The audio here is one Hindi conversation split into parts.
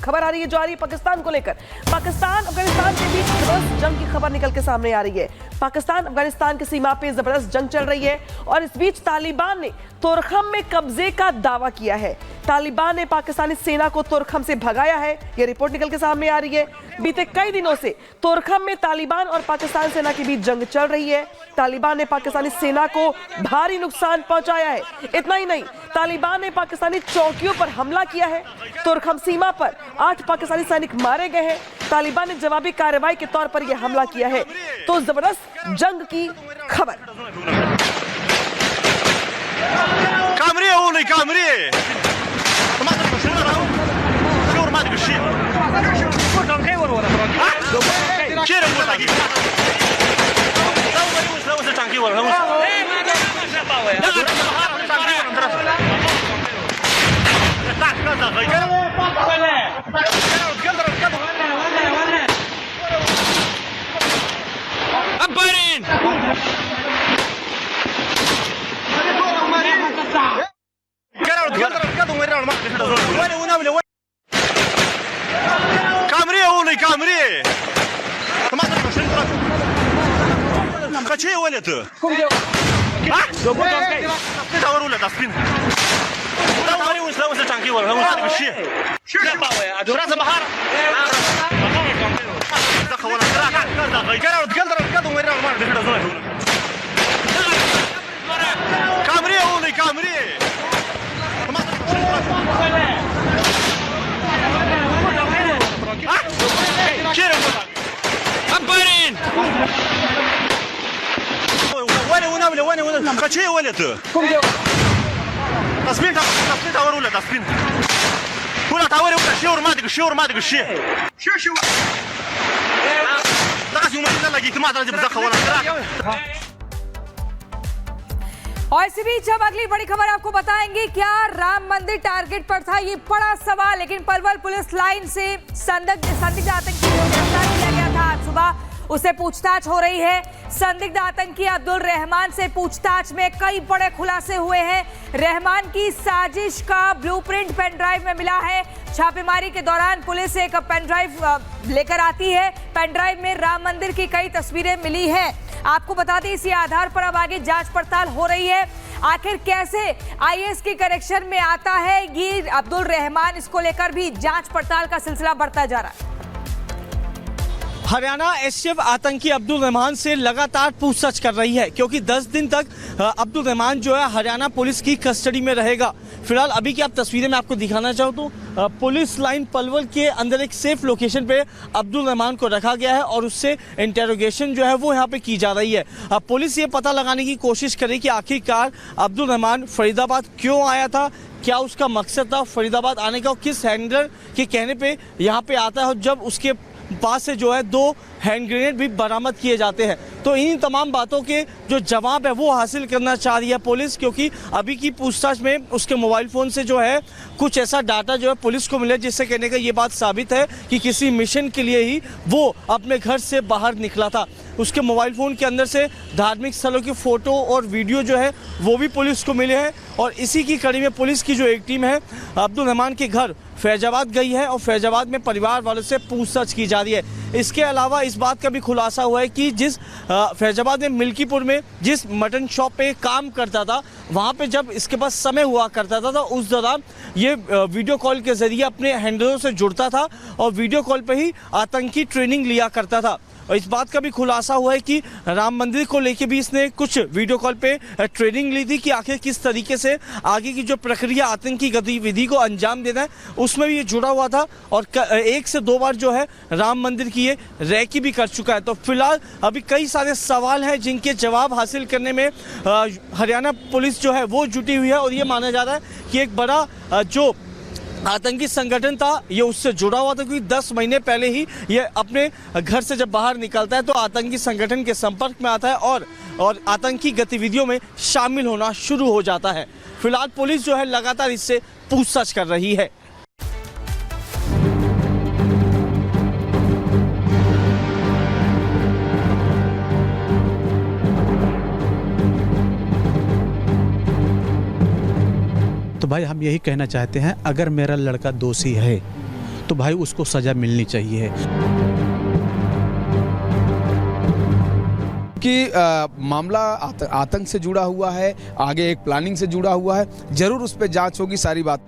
खबर आ रही है जो आ रही है पाकिस्तान को लेकर। पाकिस्तान अफगानिस्तान के बीच जबरदस्त जंग की खबर निकल के सामने आ रही है। पाकिस्तान अफगानिस्तान की सीमा पे जबरदस्त जंग चल रही है और इस बीच तालिबान ने तोरखम में कब्जे का दावा किया है। तालिबान ने पाकिस्तानी सेना को तोरखम से भगाया है, यह रिपोर्ट निकल के सामने आ रही है। बीते कई दिनों से तोरखम में तालिबान और पाकिस्तान सेना के बीच जंग चल रही है। तालिबान ने पाकिस्तानी सेना को भारी नुकसान पहुंचाया है। इतना ही नहीं, तालिबान ने पाकिस्तानी चौकियों पर हमला किया है। तोरखम सीमा पर 8 पाकिस्तानी सैनिक मारे गए हैं। तालिबान ने जवाबी कार्रवाई के तौर पर यह हमला किया है। तो जबरदस्त जंग की खबर। Какие валеты? Какие валеты? Tasmin tawarula tasmin. Kula tawari uka shiur madik shi. Shiu. Laqas yuma lagi tma tarjib zakha wala. और इसी बीच हम अगली बड़ी खबर आपको बताएंगे। क्या राम मंदिर टारगेट पर था, ये बड़ा सवाल। लेकिन पलवल पुलिस लाइन से संदिग्ध आतंकी को गिरफ्तार किया गया था आज सुबह। उसे पूछताछ हो रही है। संदिग्ध आतंकी अब्दुल रहमान से पूछताछ में कई बड़े खुलासे हुए हैं। रहमान की साजिश का ब्लूप्रिंट पेन ड्राइव में मिला है। छापेमारी के दौरान पुलिस एक पेन ड्राइव लेकर आती है। पेन ड्राइव में राम मंदिर की कई तस्वीरें मिली हैं। आपको बता दें, इसी आधार पर अब आगे जांच पड़ताल हो रही है। आखिर कैसे आईएस की कनेक्शन में आता है ये अब्दुल रहमान, इसको लेकर भी जांच पड़ताल का सिलसिला बढ़ता जा रहा है। हरियाणा एसटीएफ आतंकी अब्दुल रहमान से लगातार पूछताछ कर रही है, क्योंकि 10 दिन तक अब्दुल रहमान जो है हरियाणा पुलिस की कस्टडी में रहेगा। फिलहाल अभी की आप तस्वीरें मैं आपको दिखाना चाहूँ तो पुलिस लाइन पलवल के अंदर एक सेफ लोकेशन पे अब्दुल रहमान को रखा गया है और उससे इंटेरोगेशन जो है वो यहाँ पे की जा रही है। पुलिस ये पता लगाने की कोशिश करे कि आखिरकार अब्दुल रहमान फरीदाबाद क्यों आया था, क्या उसका मकसद था फरीदाबाद आने का, और किस हैंडलर के कहने पे यहाँ पे आता है, और जब उसके पास से जो है 2 हैंड ग्रेनेड भी बरामद किए जाते हैं। तो इन तमाम बातों के जो जवाब है वो हासिल करना चाह रही है पुलिस, क्योंकि अभी की पूछताछ में उसके मोबाइल फ़ोन से जो है कुछ ऐसा डाटा जो है पुलिस को मिला, जिससे कहने का ये बात साबित है कि किसी मिशन के लिए ही वो अपने घर से बाहर निकला था। उसके मोबाइल फ़ोन के अंदर से धार्मिक स्थलों की फ़ोटो और वीडियो जो है वो भी पुलिस को मिले हैं। और इसी की कड़ी में पुलिस की जो एक टीम है अब्दुल रहमान के घर फैजाबाद गई है और फैजाबाद में परिवार वालों से पूछताछ की जा रही है। इसके अलावा इस बात का भी खुलासा हुआ है कि जिस फैजाबाद में मिल्कीपुर में जिस मटन शॉप पे काम करता था, वहाँ पे जब इसके पास समय हुआ करता था तो उस दौरान ये वीडियो कॉल के ज़रिए अपने हैंडलरों से जुड़ता था और वीडियो कॉल पे ही आतंकी ट्रेनिंग लिया करता था। और इस बात का भी खुलासा हुआ है कि राम मंदिर को लेके भी इसने कुछ वीडियो कॉल पे ट्रेनिंग ली थी कि आखिर किस तरीके से आगे की जो प्रक्रिया आतंकी गतिविधि को अंजाम देना है उसमें भी ये जुड़ा हुआ था। और 1 से 2 बार जो है राम मंदिर की ये रैकी भी कर चुका है। तो फिलहाल अभी कई सारे सवाल हैं जिनके जवाब हासिल करने में हरियाणा पुलिस जो है वो जुटी हुई है। और ये माना जा रहा है कि एक बड़ा जो आतंकी संगठन था ये उससे जुड़ा हुआ था, क्योंकि 10 महीने पहले ही ये अपने घर से जब बाहर निकलता है तो आतंकी संगठन के संपर्क में आता है और आतंकी गतिविधियों में शामिल होना शुरू हो जाता है। फिलहाल पुलिस जो है लगातार इससे पूछताछ कर रही है। तो भाई हम यही कहना चाहते हैं, अगर मेरा लड़का दोषी है तो भाई उसको सज़ा मिलनी चाहिए। कि मामला आतंक से जुड़ा हुआ है, आगे एक प्लानिंग से जुड़ा हुआ है, जरूर उस पर जांच होगी सारी बात।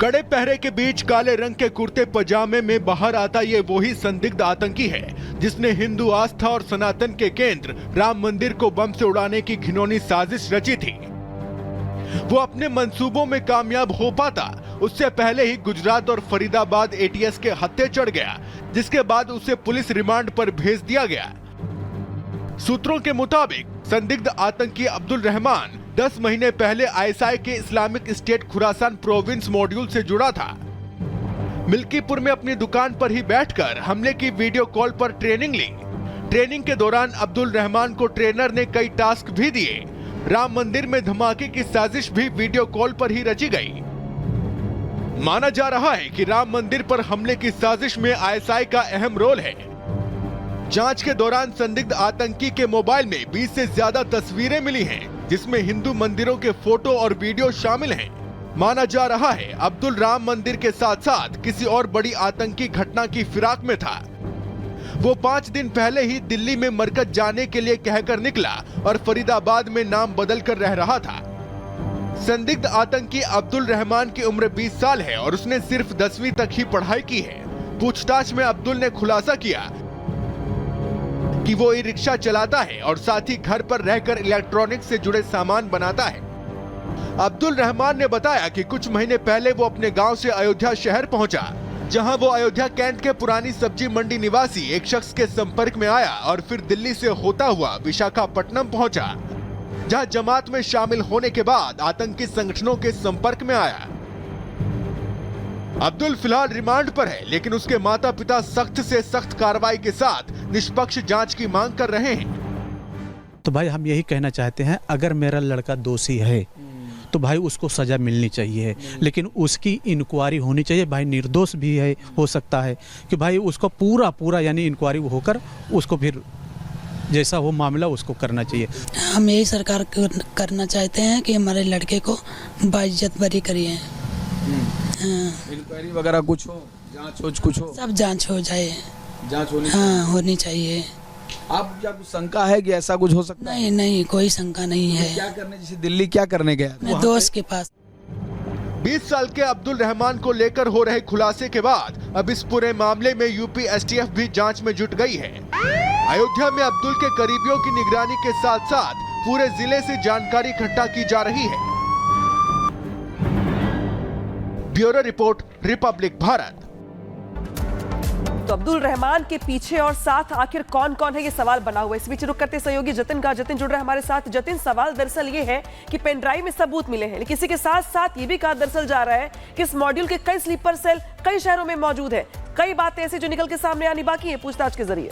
कड़े पहरे के बीच काले रंग के कुर्ते पजामे में बाहर आता ये वही संदिग्ध आतंकी है जिसने हिंदू आस्था और सनातन के केंद्र राम मंदिर को बम से उड़ाने की घिनौनी साजिश रची थी। वो अपने मंसूबों में कामयाब हो पाता उससे पहले ही गुजरात और फरीदाबाद एटीएस के हत्थे चढ़ गया, जिसके बाद उसे पुलिस रिमांड पर भेज दिया गया। सूत्रों के मुताबिक संदिग्ध आतंकी अब्दुल रहमान 10 महीने पहले आईएसआई के Islamic State Khorasan province module से जुड़ा था। मिल्कीपुर में अपनी दुकान पर ही बैठकर हमले की वीडियो कॉल पर ट्रेनिंग ली। ट्रेनिंग के दौरान अब्दुल रहमान को ट्रेनर ने कई टास्क भी दिए। राम मंदिर में धमाके की साजिश भी वीडियो कॉल पर ही रची गई। माना जा रहा है कि राम मंदिर पर हमले की साजिश में आईएसआई का अहम रोल है। जांच के दौरान संदिग्ध आतंकी के मोबाइल में 20 से ज्यादा तस्वीरें मिली हैं, जिसमें हिंदू मंदिरों के फोटो और वीडियो शामिल हैं। माना जा रहा है अब्दुल राम मंदिर के साथ साथ किसी और बड़ी आतंकी घटना की फिराक में था। वो 5 दिन पहले ही दिल्ली में मरकज जाने के लिए कहकर निकला और फरीदाबाद में नाम बदल कर रह रहा था। संदिग्ध आतंकी अब्दुल रहमान की उम्र 20 साल है और उसने सिर्फ 10वीं तक ही पढ़ाई की है। पूछताछ में अब्दुल ने खुलासा किया कि वो ई रिक्शा चलाता है और साथ ही घर पर रहकर इलेक्ट्रॉनिक से जुड़े सामान बनाता है। अब्दुल रहमान ने बताया कि कुछ महीने पहले वो अपने गांव से अयोध्या शहर पहुंचा, जहां वो अयोध्या कैंट के पुरानी सब्जी मंडी निवासी एक शख्स के संपर्क में आया और फिर दिल्ली से होता हुआ विशाखापट्टनम पहुंचा, जहां जमात में शामिल होने के बाद आतंकी संगठनों के संपर्क में आया। अब्दुल फिलहाल रिमांड पर है, लेकिन उसके माता पिता सख्त से सख्त कार्रवाई के साथ निष्पक्ष जांच की मांग कर रहे हैं। तो भाई हम यही कहना चाहते हैं, अगर मेरा लड़का दोषी है तो भाई उसको सज़ा मिलनी चाहिए, लेकिन उसकी इंक्वायरी होनी चाहिए। भाई निर्दोष भी है, हो सकता है कि भाई उसको पूरा यानी इंक्वायरी होकर उसको फिर जैसा हो मामला उसको करना चाहिए। हम यही सरकार को करना चाहते हैं कि हमारे लड़के को बाइज्जत बरी करिए। इंक्वायरी वगैरह कुछ हो, जांच कुछ हो, सब जांच हो जाए, जांच होनी होनी चाहिए। आप क्या कुछ शंका है कि ऐसा कुछ हो सकता है? नहीं, कोई शंका नहीं है। क्या करने, जैसे दिल्ली क्या करने गया? मैं दोस्त के पास। 20 साल के अब्दुल रहमान को लेकर हो रहे खुलासे के बाद अब इस पूरे मामले में यूपी एसटीएफ भी जांच में जुट गई है। अयोध्या में अब्दुल के करीबियों की निगरानी के साथ साथ पूरे जिले से जानकारी इकट्ठा की जा रही है। Bureau report, Republic Bharat. तो अब्दुल रहमान के पीछे और साथ आखिर कौन कौन है, ये सवाल बना हुआ है। इस बीच रुक करते सहयोगी जतिन का। जतिन जुड़ रहे हमारे साथ। जतिन, सवाल दरअसल ये है कि पेन ड्राइव में सबूत मिले हैं, लेकिन इसी के साथ साथ ये भी कहा दरअसल जा रहा है कि इस मॉड्यूल के कई स्लीपर सेल कई शहरों में मौजूद है। कई बातें ऐसी जो निकल के सामने आनी बाकी है पूछताछ के जरिए।